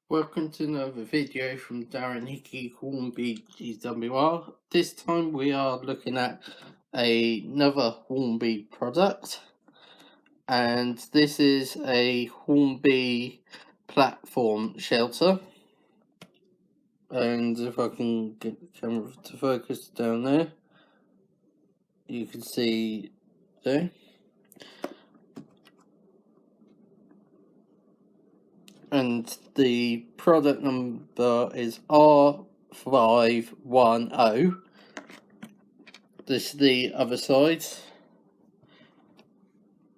Welcome to another video from Darren Hickey Hornby GWR. This time we are looking at another Hornby product, and this is a Hornby platform shelter. And if I can get the camera to focus down there, you can see there. And the product number is R510. This is the other side.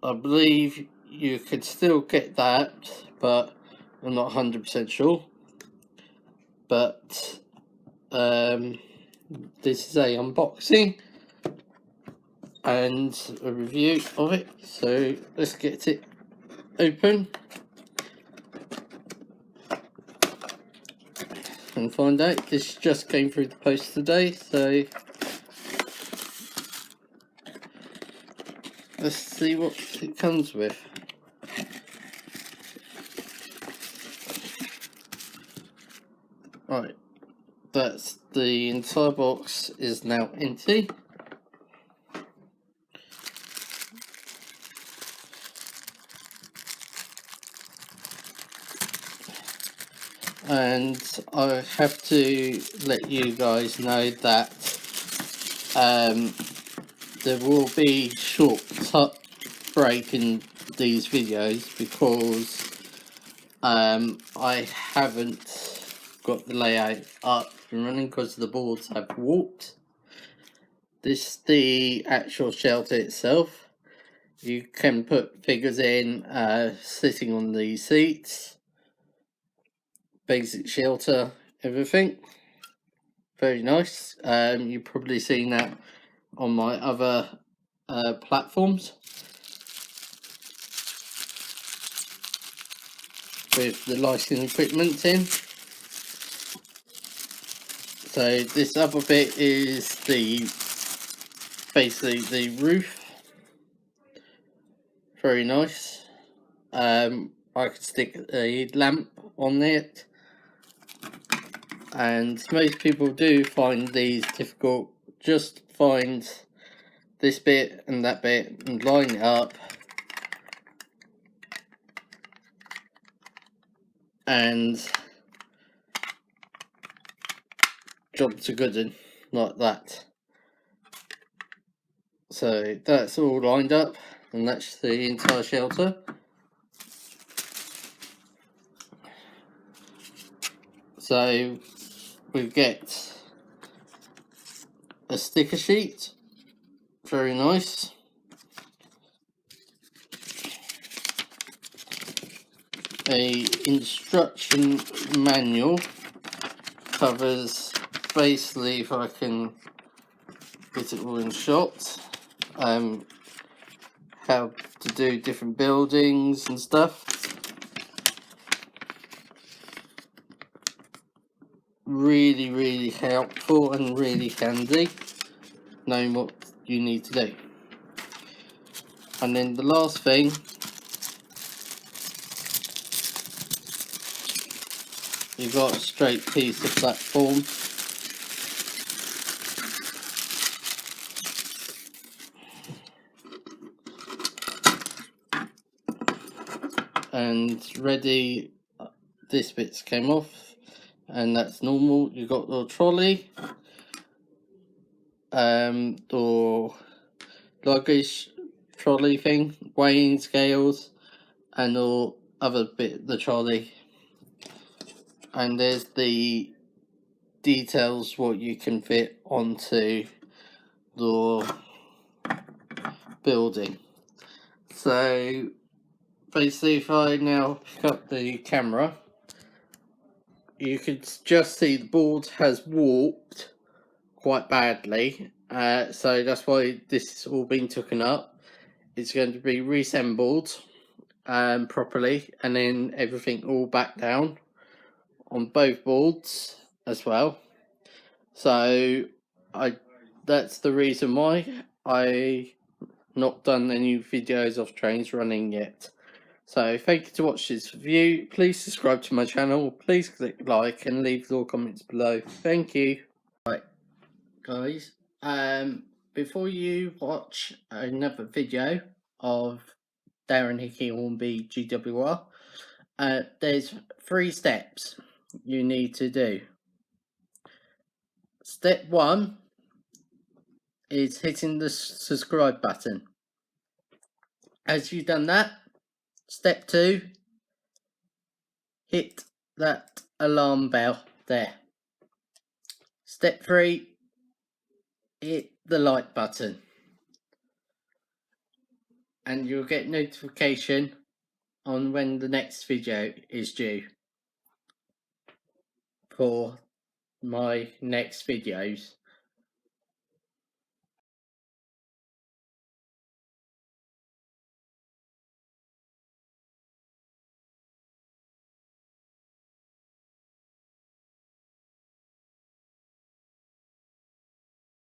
I believe you could still get that, but I'm not 100% sure. But this is a unboxing and a review of it. So let's get it open and find out. This just came through the post today, so let's see what it comes with. Right, that's the entire box is now empty. And I have to let you guys know that there will be short break in these videos because I haven't got the layout up and running because the boards have warped. This is the actual shelter itself. You can put figures in sitting on the seats. Basic shelter, everything. Very nice. You've probably seen that on my other platforms with the lighting equipment in. So this other bit is basically the roof. Very nice. I could stick a lamp on it, and most people do find these difficult. Just find this bit and that bit and line it up, and jobs are good in like that. So that's all lined up, and that's the entire shelter. So we get a sticker sheet, very nice. A instruction manual covers basically, if I can get it all in shot, how to do different buildings and stuff. Really helpful and really handy, knowing what you need to do. And then the last thing you've got a straight piece of platform. And ready, this bit's came off, and that's normal. You've got the trolley, or luggage trolley thing, weighing scales, and all other bit the trolley. And there's the details what you can fit onto the building. So basically, if I now pick up the camera, you could just see the board has warped quite badly, so that's why this has all been taken up. It's going to be reassembled properly, and then everything all back down on both boards as well. So that's the reason why I not done any videos of trains running yet, So thank you to watch this review. Please subscribe to my channel. Please click like and leave your comments below. Thank you. Right, guys. Before you watch another video of Darren Hickey Hornby GWR, there's 3 steps you need to do. Step 1 is hitting the subscribe button. As you've done that, step 2, hit that alarm bell there. Step 3, hit the like button. And you'll get notification on when the next video is due for my next videos.